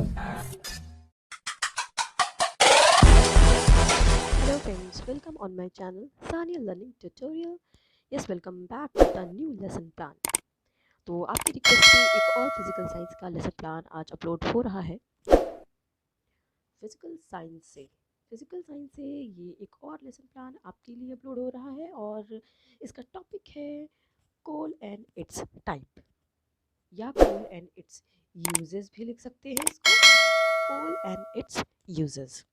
Hello friends, welcome on my channel Sania Learning Tutorial. Yes, welcome back with a new lesson plan. तो आपकी request पे एक और physical science का lesson plan आज upload हो रहा है फिजिकल साइंस से ये एक और लेसन प्लान आपके लिए अपलोड हो रहा है और इसका टॉपिक है कोल एंड इट्स टाइप या कोल एंड इट्स यूजेस भी लिख सकते हैं इसको, कोल एंड इट्स यूजेस।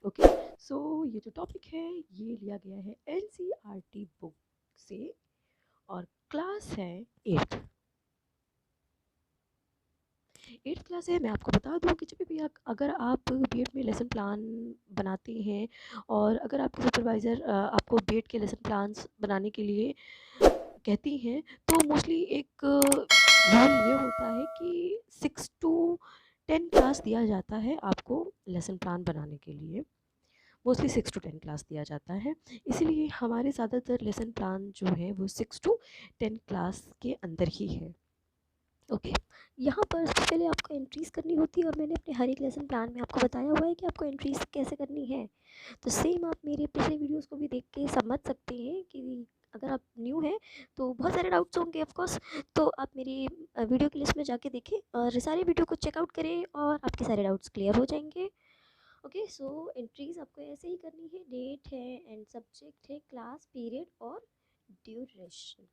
ओके, सो ये जो टॉपिक है ये लिया गया है एनसीईआरटी बुक से और क्लास है एट्थ क्लास है। मैं आपको बता दूं कि जब भी अगर आप बीएड में लेसन प्लान बनाते हैं और अगर आपके सुपरवाइज़र आपको बीएड के लेसन प्लान्स बनाने के लिए कहती हैं तो मोस्टली एक रूल ये होता है कि 6 to 10 क्लास दिया जाता है आपको लेसन प्लान बनाने के लिए। मोस्टली 6 to 10 क्लास दिया जाता है, इसीलिए हमारे ज़्यादातर लेसन प्लान जो है वो 6 to 10 क्लास के अंदर ही है। ओके, यहाँ पर सबसे पहले आपको एंट्रीज़ करनी होती है और मैंने अपने हर एक लेसन प्लान में आपको बताया हुआ है कि आपको एंट्रीज़ कैसे करनी है। तो सेम आप मेरे पिछले वीडियोस को भी देख के समझ सकते हैं कि अगर आप न्यू हैं तो बहुत सारे डाउट्स होंगे ऑफ कोर्स, तो आप मेरी वीडियो की लिस्ट में जाके देखें और सारे वीडियो को चेकआउट करें और आपके सारे डाउट्स क्लियर हो जाएंगे। ओके, सो एंट्रीज़ आपको ऐसे ही करनी है। डेट है एंड सब्जेक्ट है, क्लास, पीरियड और ड्यूरेशन।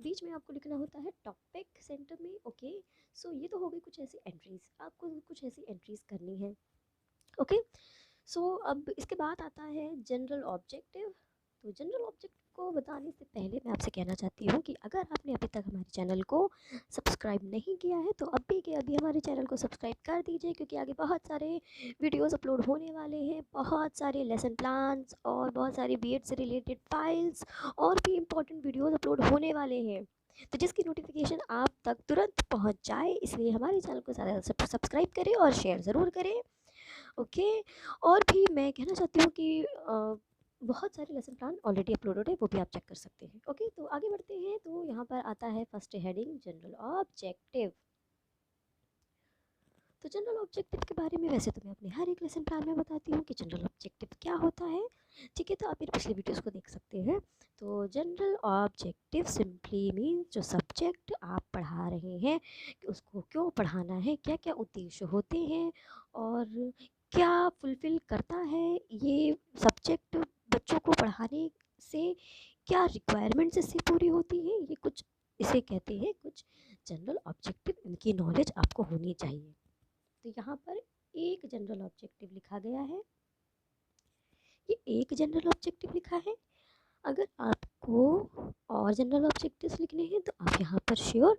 बीच में आपको लिखना होता है टॉपिक सेंटर में। ओके, सो ये तो हो गई कुछ ऐसी एंट्रीज़, आपको कुछ ऐसी एंट्रीज़ करनी है। ओके, सो अब इसके बाद आता है जनरल ऑब्जेक्टिव। तो जनरल ऑब्जेक्टिव को बताने से पहले मैं आपसे कहना चाहती हूँ कि अगर आपने अभी तक हमारे चैनल को सब्सक्राइब नहीं किया है तो अभी के अभी हमारे चैनल को सब्सक्राइब कर दीजिए, क्योंकि आगे बहुत सारे वीडियोस अपलोड होने वाले हैं, बहुत सारे लेसन प्लान्स और बहुत सारी बीएड से रिलेटेड फाइल्स और भी इम्पोर्टेंट वीडियोस अपलोड होने वाले हैं, तो जिसकी नोटिफिकेशन आप तक तुरंत पहुंच जाए इसलिए हमारे चैनल को ज़्यादा से सब्सक्राइब करें और शेयर ज़रूर करें। ओके, और भी मैं कहना चाहती हूँ कि बहुत सारे लेसन प्लान ऑलरेडी अपलोडेड है, वो भी आप चेक कर सकते हैं। ओके, तो आगे बढ़ते हैं। तो यहाँ पर आता है फर्स्ट हेडिंग जनरल ऑब्जेक्टिव। तो जनरल ऑब्जेक्टिव के बारे में वैसे तो मैं अपने हर एक लेसन प्लान में बताती हूँ कि जनरल ऑब्जेक्टिव क्या होता है, ठीक है, तो आप मेरे पिछले वीडियोस को देख सकते हैं। तो जनरल ऑब्जेक्टिव सिंपली मीन्स जो सब्जेक्ट आप पढ़ा रहे हैं कि उसको क्यों पढ़ाना है, क्या क्या उद्देश्य होते हैं और क्या फुलफ़िल करता है ये सब्जेक्ट, बच्चों को पढ़ाने से क्या रिक्वायरमेंट्स इससे पूरी होती हैं, ये कुछ इसे कहते हैं कुछ जनरल ऑब्जेक्टिव, इनकी नॉलेज आपको होनी चाहिए। तो यहाँ पर एक जनरल ऑब्जेक्टिव लिखा गया है, ये एक जनरल ऑब्जेक्टिव लिखा है। अगर आपको और जनरल ऑब्जेक्टिव्स लिखने हैं तो आप यहाँ पर श्योर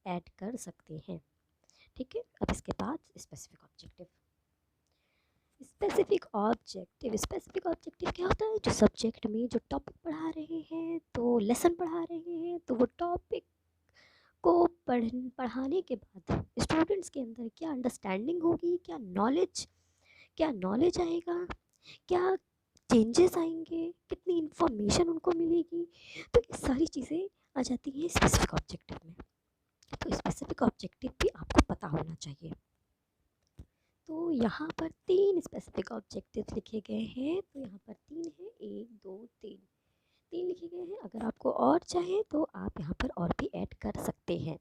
ऐड कर सकते हैं, ठीक है। अब इसके बाद स्पेसिफिक ऑब्जेक्टिव। स्पेसिफिक ऑब्जेक्टिव क्या होता है, जो सब्जेक्ट में जो टॉपिक पढ़ा रहे हैं, तो लेसन पढ़ा रहे हैं, तो वो टॉपिक को पढ़ाने के बाद स्टूडेंट्स के अंदर क्या अंडरस्टैंडिंग होगी, क्या नॉलेज आएगा, क्या चेंजेस आएंगे, कितनी इन्फॉर्मेशन उनको मिलेगी, तो ये सारी चीज़ें आ जाती हैं स्पेसिफिक ऑब्जेक्टिव में। तो स्पेसिफिक ऑब्जेक्टिव भी आपको पता होना चाहिए। तो यहाँ पर 3 स्पेसिफिक ऑब्जेक्टिव लिखे गए हैं, तो यहाँ पर 3 है, 1 2 3 लिखे गए हैं। अगर आपको और चाहे तो आप यहाँ पर और भी ऐड कर सकते हैं।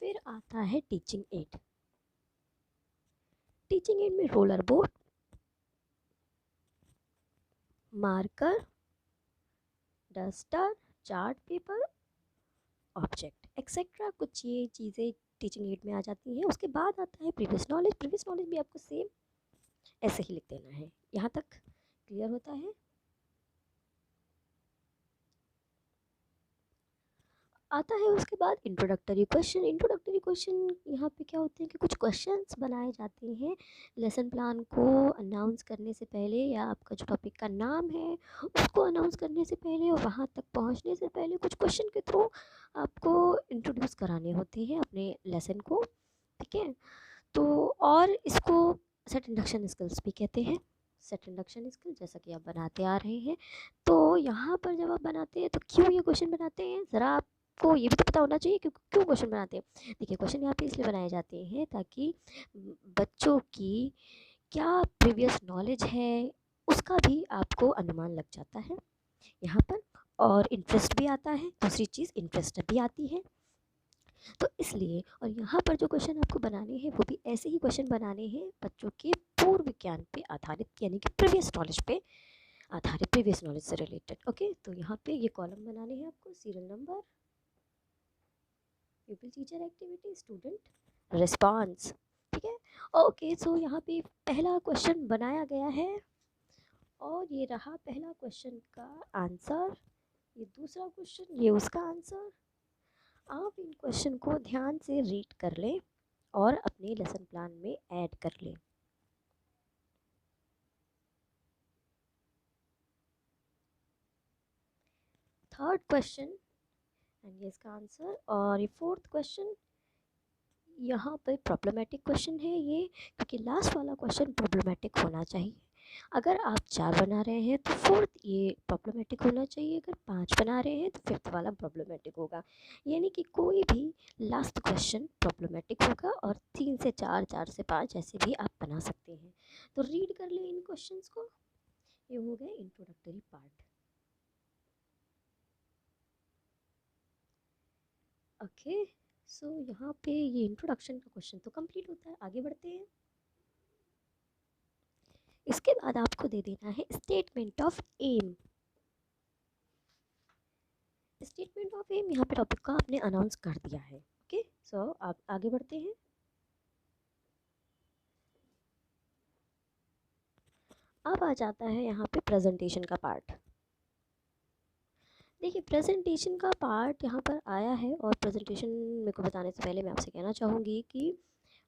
फिर आता है टीचिंग एड। टीचिंग एड में roller board, marker, duster, chart paper, object etcetera, कुछ ये चीज़ें टीचिंग एड में आ जाती हैं। उसके बाद आता है प्रीवियस नॉलेज। प्रीवियस नॉलेज भी आपको सेम ऐसे ही लिख देना है। यहाँ तक क्लियर होता है। आता है उसके बाद इंट्रोडक्टरी क्वेश्चन। इंट्रोडक्टरी क्वेश्चन यहाँ पे क्या होते हैं कि कुछ क्वेश्चंस बनाए जाते हैं लेसन प्लान को अनाउंस करने से पहले, या आपका जो टॉपिक का नाम है उसको अनाउंस करने से पहले और वहाँ तक पहुँचने से पहले कुछ क्वेश्चन के थ्रू आपको इंट्रोड्यूस कराने होते हैं अपने लेसन को, ठीक है। तो और इसको सेट इंडक्शन स्किल्स भी कहते हैं। सेट इंडक्शन स्किल जैसा कि आप बनाते आ रहे हैं, तो यहाँ पर जब आप बनाते हैं तो क्यों ये क्वेश्चन बनाते हैं, ज़रा आप आपको ये भी तो पता होना चाहिए कि क्यों क्वेश्चन बनाते हैं। देखिए क्वेश्चन यहाँ पे इसलिए बनाए जाते हैं ताकि बच्चों की क्या प्रीवियस नॉलेज है उसका भी आपको अनुमान लग जाता है यहाँ पर, और इंटरेस्ट भी आता है। दूसरी चीज़ इंटरेस्ट भी आती है, तो इसलिए और यहाँ पर जो क्वेश्चन आपको बनाने हैं वो भी ऐसे ही क्वेश्चन बनाने हैं बच्चों के पूर्व ज्ञान पे आधारित, यानी कि प्रीवियस नॉलेज पे आधारित, प्रीवियस नॉलेज से रिलेटेड। ओके, तो यहाँ पे ये कॉलम बनाने हैं आपको, serial number, people, teacher, activity, student, response. ठीक है, ओके। सो यहाँ पे पहला क्वेश्चन बनाया गया है और ये रहा पहला क्वेश्चन का आंसर, ये दूसरा क्वेश्चन, ये उसका आंसर। आप इन क्वेश्चन को ध्यान से रीड कर लें और अपने लेसन प्लान में ऐड कर लें। थर्ड क्वेश्चन एंड ये इसका आंसर, और ये फोर्थ क्वेश्चन यहाँ पर प्रॉब्लमेटिक क्वेश्चन है ये, क्योंकि लास्ट वाला क्वेश्चन प्रॉब्लमेटिक होना चाहिए। अगर आप 4 बना रहे हैं तो फोर्थ ये प्रॉब्लमेटिक होना चाहिए, अगर 5 बना रहे हैं तो फिफ्थ वाला प्रॉब्लमेटिक होगा, यानी कि कोई भी लास्ट क्वेश्चन प्रॉब्लमेटिक होगा। और 3 से 4, 4 से 5 ऐसे भी आप बना सकते हैं। तो रीड कर लें इन क्वेश्चंस को। ये हो गए इंट्रोडक्टरी पार्ट। ओके, सो यहाँ पे ये इंट्रोडक्शन का क्वेश्चन तो कंप्लीट होता है। आगे बढ़ते हैं। इसके बाद आपको दे देना है statement of aim. Statement of aim यहाँ पे टॉपिक का आपने अनाउंस कर दिया है। ओके, सो आप आगे बढ़ते हैं। अब आ जाता है यहाँ पे प्रेजेंटेशन का पार्ट। देखिए प्रेजेंटेशन का पार्ट यहाँ पर आया है, और प्रेजेंटेशन मेरे को बताने से पहले मैं आपसे कहना चाहूँगी कि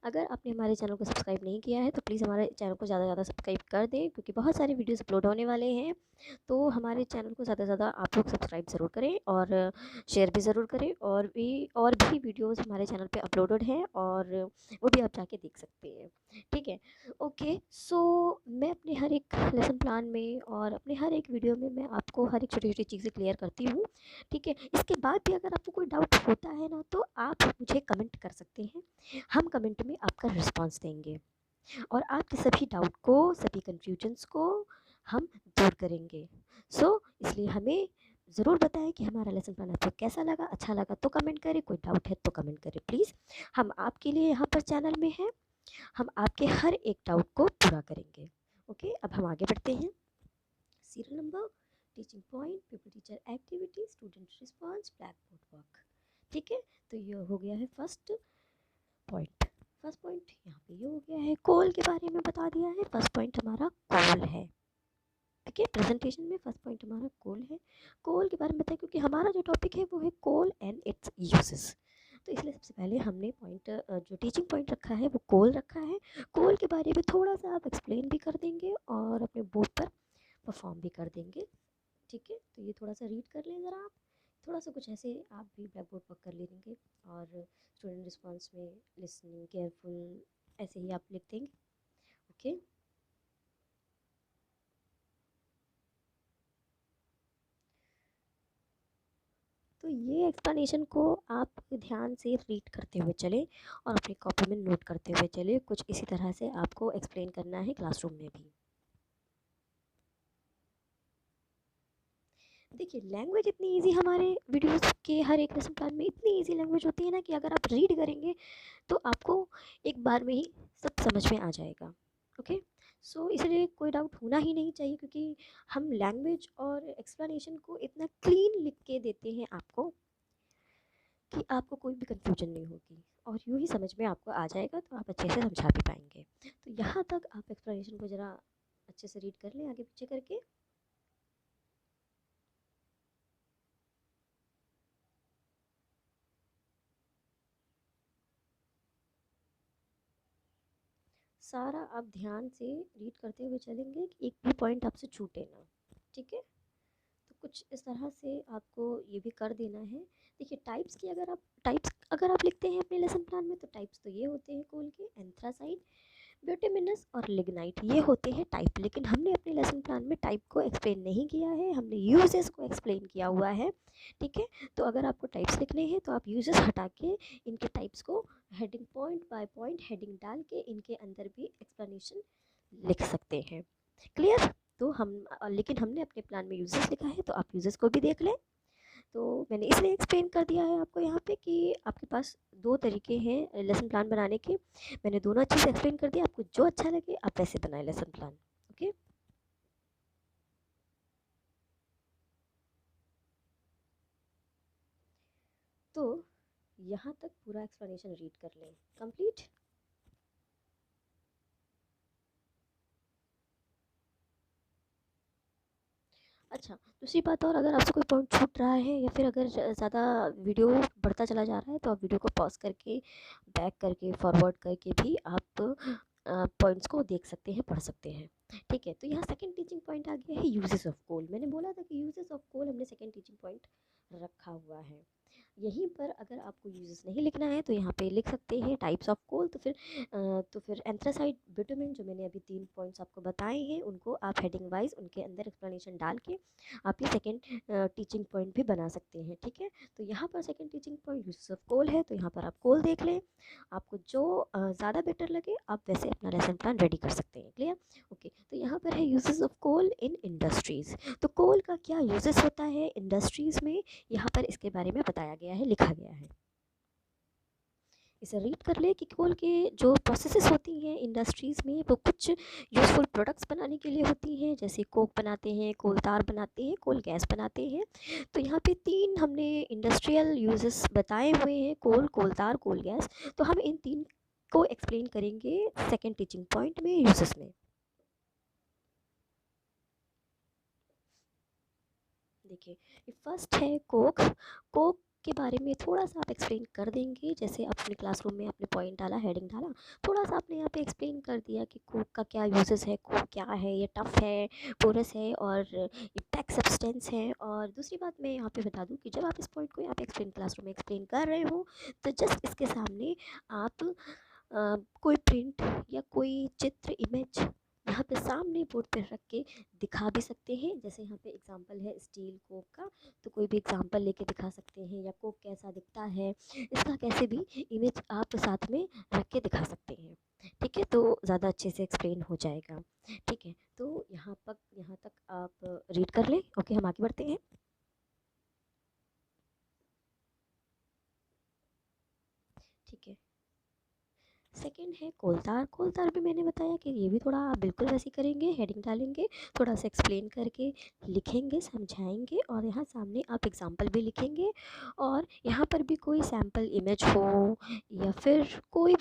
अगर आपने हमारे चैनल को सब्सक्राइब नहीं किया है तो प्लीज़ हमारे चैनल को ज़्यादा से ज़्यादा सब्सक्राइब कर दें, क्योंकि बहुत सारे वीडियोस अपलोड होने वाले हैं। तो हमारे चैनल को ज़्यादा से ज़्यादा आप लोग सब्सक्राइब ज़रूर करें और शेयर भी ज़रूर करें। और भी वीडियोस हमारे चैनल पे अपलोडेड हैं और वो भी आप जाके देख सकते हैं। ठीक है, ओके। सो मैं अपने हर एक लेसन प्लान में और अपने हर एक वीडियो में मैं आपको हर एक छोटी छोटी चीज़ें क्लियर करती हूँ। ठीक है, इसके बाद भी अगर आपको कोई डाउट होता है ना तो आप मुझे कमेंट कर सकते हैं, हम कमेंट में आपका रिस्पांस देंगे और आपके सभी डाउट को, सभी कन्फ्यूजन्स को हम दूर करेंगे। इसलिए हमें ज़रूर बताएं कि हमारा लेसन प्लान आपको कैसा लगा। अच्छा लगा तो कमेंट करें, कोई डाउट है तो कमेंट करें प्लीज़। हम आपके लिए यहाँ पर चैनल में हैं, हम आपके हर एक डाउट को पूरा करेंगे। ओके, अब हम आगे बढ़ते हैं। Serial number, teaching point, people teacher activity, student response, black board work. ठीक है, तो ये हो गया है फर्स्ट पॉइंट। फर्स्ट पॉइंट यहाँ पे ये हो गया है, कोल के बारे में बता दिया है। फर्स्ट पॉइंट हमारा कोल है। ठीक है, प्रेजेंटेशन में फर्स्ट पॉइंट हमारा कोल है। कोल के बारे में बताएं, क्योंकि हमारा जो टॉपिक है वो है कोल एंड इट्स यूजेस। तो इसलिए सबसे पहले हमने पॉइंट जो टीचिंग पॉइंट रखा है वो कोल रखा है। कोल के बारे में थोड़ा सा आप एक्सप्लेन भी कर देंगे और अपने बोर्ड पर परफॉर्म भी कर देंगे। ठीक है, तो ये थोड़ा सा रीड कर लें ज़रा आप। थोड़ा सा कुछ ऐसे आप भी ब्लैक बोर्ड पर कर लेंगे और स्टूडेंट रिस्पॉन्स में लिसनिंग, केयरफुल, ऐसे ही आप लिख देंगे। ओके, तो ये एक्सप्लेनेशन को आप ध्यान से रीड करते हुए चलें और अपनी कॉपी में नोट करते हुए चलें। कुछ इसी तरह से आपको एक्सप्लेन करना है क्लासरूम में भी। देखिए लैंग्वेज इतनी इजी, हमारे वीडियोस के हर एक लेसन प्लान में इतनी इजी लैंग्वेज होती है ना कि अगर आप रीड करेंगे तो आपको एक बार में ही सब समझ में आ जाएगा। ओके, इसलिए कोई डाउट होना ही नहीं चाहिए, क्योंकि हम लैंग्वेज और एक्सप्लेनेशन को इतना क्लीन लिख के देते हैं आपको कि आपको कोई भी कन्फ्यूजन नहीं होगी और यूँ ही समझ में आपको आ जाएगा, तो आप अच्छे से समझा भी पाएंगे। तो यहाँ तक आप एक्सप्लेनेशन को ज़रा अच्छे से रीड कर लें आगे पीछे करके। सारा आप ध्यान से रीड करते हुए चलेंगे कि एक भी पॉइंट आपसे छूटे ना। ठीक है, तो कुछ इस तरह से आपको ये भी कर देना है। देखिए टाइप्स अगर आप लिखते हैं अपने लेसन प्लान में तो टाइप्स तो ये होते हैं कोल के, एंथ्रासाइड, ब्यूटेमिनस और लिग्नाइट ये होते हैं टाइप, लेकिन हमने अपने लेसन प्लान में टाइप को एक्सप्लेन नहीं किया है, हमने यूजेस को एक्सप्लेन किया हुआ है। ठीक है, तो अगर आपको टाइप्स लिखने हैं तो आप यूजेस हटा के इनके टाइप्स को heading point by point heading डाल के इनके अंदर भी एक्सप्लेनेशन लिख सकते हैं। क्लियर? तो लेकिन हमने अपने प्लान में यूजेस लिखा है तो आप यूजेस को भी देख लें। तो मैंने इसलिए एक्सप्लेन कर दिया है आपको यहाँ पे कि आपके पास दो तरीके हैं लेसन प्लान बनाने के। मैंने दोनों अच्छे से एक्सप्लेन कर दिया, आपको जो अच्छा लगे आप वैसे बनाए लेसन प्लान। ओके, तो यहाँ तक पूरा एक्सप्लेनेशन रीड कर लें। कंप्लीट। अच्छा, दूसरी बात और, अगर आपसे कोई पॉइंट छूट रहा है या फिर अगर ज़्यादा वीडियो बढ़ता चला जा रहा है तो आप वीडियो को पॉज करके, बैक करके, फॉरवर्ड करके भी आप पॉइंट्स को देख सकते हैं, पढ़ सकते हैं। ठीक है, तो यहाँ सेकंड टीचिंग पॉइंट आ गया है यूजेस ऑफ कोल। मैंने बोला था कि यूजेस ऑफ कोल हमने सेकंड टीचिंग पॉइंट रखा हुआ है। यहीं पर अगर आपको यूजेस नहीं लिखना है तो यहाँ पे लिख सकते हैं टाइप्स ऑफ कोल। तो फिर एंथ्रासाइट, बिटुमेन, जो मैंने अभी 3 पॉइंट्स आपको बताए हैं उनको आप हेडिंग वाइज उनके अंदर एक्सप्लेनेशन डाल के आप ये सेकंड टीचिंग पॉइंट भी बना सकते हैं। ठीक है, तो यहाँ पर second teaching point uses of coal है, तो यहाँ पर आप कोल देख लें। आपको जो ज़्यादा बेटर लगे आप वैसे अपना लेसन प्लान रेडी कर सकते हैं। क्लियर? ओके, तो यहाँ पर है uses of coal in industries. तो कोल का क्या यूजेस होता है इंडस्ट्रीज़ में, यहाँ पर इसके बारे में बताया गया है, लिखा गया है। इसे रीड कर ले कि कोल के जो प्रोसेसेस होती हैं इंडस्ट्रीज़ में वो कुछ यूज़फुल प्रोडक्ट्स बनाने के लिए होती हैं, जैसे कोक बनाते हैं, कोल तार बनाते हैं, कोल गैस बनाते हैं। तो यहाँ पे 3 हमने इंडस्ट्रियल यूजेस बताए हुए हैं, कोल, कोल तार, कोल गैस। तो हम इन 3 को एक्सप्लेन करेंगे सेकेंड टीचिंग पॉइंट में, यूजेस में। देखिए, फर्स्ट है कोक। कोक के बारे में थोड़ा सा आप एक्सप्लेन कर देंगे, जैसे अपने क्लासरूम में आपने पॉइंट डाला, हेडिंग डाला, थोड़ा सा आपने यहाँ पे एक्सप्लेन कर दिया कि कोक का क्या यूजेस है, कोक क्या है, ये टफ है, पोरस है और ये पैक सब्सटेंस है। और दूसरी बात मैं यहाँ पे बता दूँ कि जब आप इस पॉइंट को यहाँ पे एक्सप्लेन क्लासरूम में एक्सप्लेन कर रहे हो तो जस्ट इसके सामने आप कोई प्रिंट या कोई चित्र, इमेज यहाँ पे सामने बोर्ड पे रख के दिखा भी सकते हैं। जैसे यहाँ पे एग्जांपल है स्टील कोक का, तो कोई भी एग्जांपल लेके दिखा सकते हैं, या कोक कैसा दिखता है इसका कैसे भी इमेज आप साथ में रख के दिखा सकते हैं। ठीक है, तो ज़्यादा अच्छे से एक्सप्लेन हो जाएगा। ठीक है, तो यहाँ तक आप रीड कर लें। ओके, हम आगे बढ़ते हैं। ठीक है, सेकंड है कोलतार। कोलतार भी मैंने बताया कि ये भी थोड़ा आप बिल्कुल वैसे ही करेंगे, हेडिंग डालेंगे, थोड़ा सा एक्सप्लेन करके लिखेंगे, समझाएंगे और यहाँ सामने आप एग्जांपल भी लिखेंगे। और यहाँ पर भी कोई सैम्पल इमेज हो या फिर कोई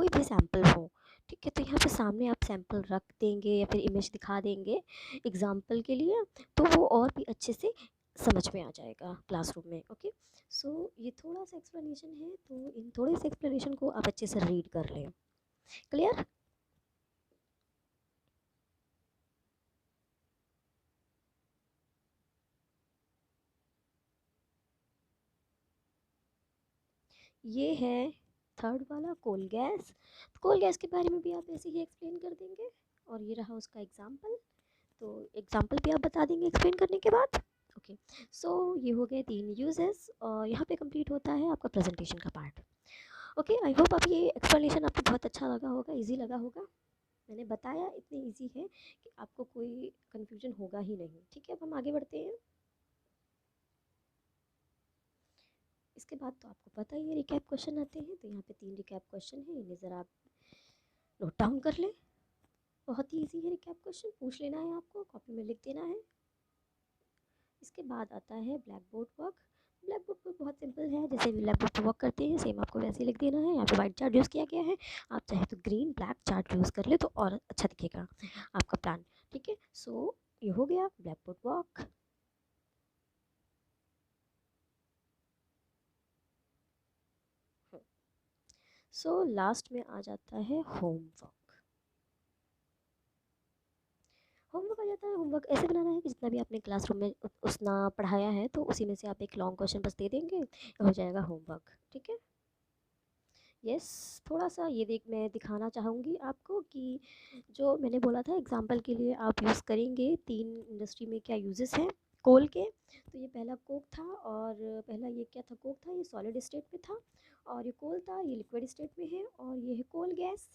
भी सैम्पल हो, ठीक है, तो यहाँ पे सामने आप सैम्पल रख देंगे या फिर इमेज दिखा देंगे एग्जाम्पल के लिए, तो वो और भी अच्छे से समझ में आ जाएगा क्लासरूम में। ओके, सो ये थोड़ा सा एक्सप्लेनेशन है, तो इन थोड़े से एक्सप्लेनेशन को आप अच्छे से रीड कर लें। क्लियर? ये है थर्ड वाला, कोल गैस। कोल गैस के बारे में भी आप ऐसे ही एक्सप्लेन कर देंगे और ये रहा उसका एग्जाम्पल, तो एग्जाम्पल भी आप बता देंगे एक्सप्लेन करने के बाद। ओके, सो ये हो गए 3 यूजेस और यहाँ पे कंप्लीट होता है आपका प्रेजेंटेशन का पार्ट। ओके, आई होप आप ये एक्सप्लेनेशन आपको बहुत अच्छा लगा होगा, इजी लगा होगा। मैंने बताया इतनी इजी है कि आपको कोई कन्फ्यूजन होगा ही नहीं। ठीक है, अब हम आगे बढ़ते हैं। इसके बाद तो आपको पता ही है रिकैप क्वेश्चन आते हैं, तो यहाँ पे 3 रिकैप क्वेश्चन है, इन्हें ज़रा आप नोट डाउन कर लें। बहुत ही इजी है रिकैप क्वेश्चन, पूछ लेना है आपको, कॉपी में लिख देना है। इसके बाद आता है black board work. Black board work बहुत सिंपल है, जैसे ब्लैक बोर्ड पर वर्क करते हैं सेम आपको वैसे ही लिख देना है। यहाँ पे वाइट चार्ट यूज़ किया गया है, आप चाहे तो ग्रीन ब्लैक चार्ट यूज़ कर ले तो और अच्छा दिखेगा आपका प्लान। ठीक है, सो ये हो गया black board work. So last में आ जाता है होमवर्क। होमवर्क आ जाता है, होमवर्क ऐसे बनाना है कि जितना भी आपने क्लासरूम में उतना पढ़ाया है तो उसी में से आप एक लॉन्ग क्वेश्चन बस दे देंगे, हो जाएगा होमवर्क। ठीक है, यस, थोड़ा-सा मैं दिखाना चाहूँगी आपको कि जो मैंने बोला था एग्ज़ाम्पल के लिए आप यूज़ करेंगे 3 इंडस्ट्री में क्या यूज़ेस हैं कोल के। तो ये पहला कोक था और पहला ये क्या था, कोक था, ये सॉलिड स्टेट में था और ये कोल था, ये लिक्विड स्टेट में है और ये है कोल गैस,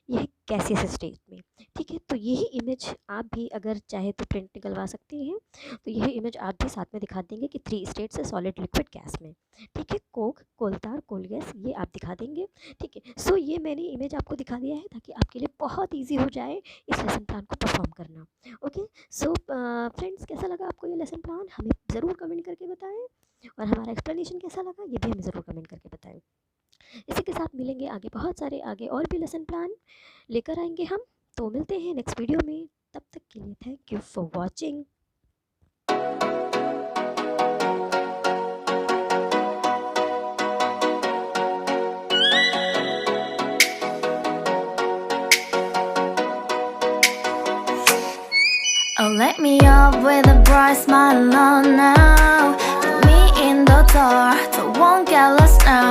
ये है गैसियस स्टेट में। ठीक है, तो यही इमेज आप भी अगर चाहे तो प्रिंट निकलवा सकती हैं। तो यही इमेज आप भी साथ में दिखा देंगे कि 3 स्टेट्स है सॉलिड लिक्विड गैस में। ठीक है, कोक, कोलतार, कोल गैस, ये आप दिखा देंगे। ठीक है, सो ये मैंने इमेज आपको दिखा दिया है ताकि आपके लिए बहुत ईजी हो जाए इस लेसन प्लान को परफॉर्म करना। ओके, सो फ्रेंड्स, कैसा लगा आपको ये लेसन प्लान, हमें ज़रूर कमेंट करके बताएं और हमारा एक्सप्लेनेशन कैसा लगा ये भी हमें ज़रूर कमेंट करके बताएं। इसी के साथ मिलेंगे आगे, बहुत सारे आगे और भी लेसन प्लान लेकर आएंगे हम। तो मिलते हैं नेक्स्ट वीडियो में, तब तक के लिए thank you for watching. Oh, let me up with a bright smile on now. Put me in the dark, don't won't get lost.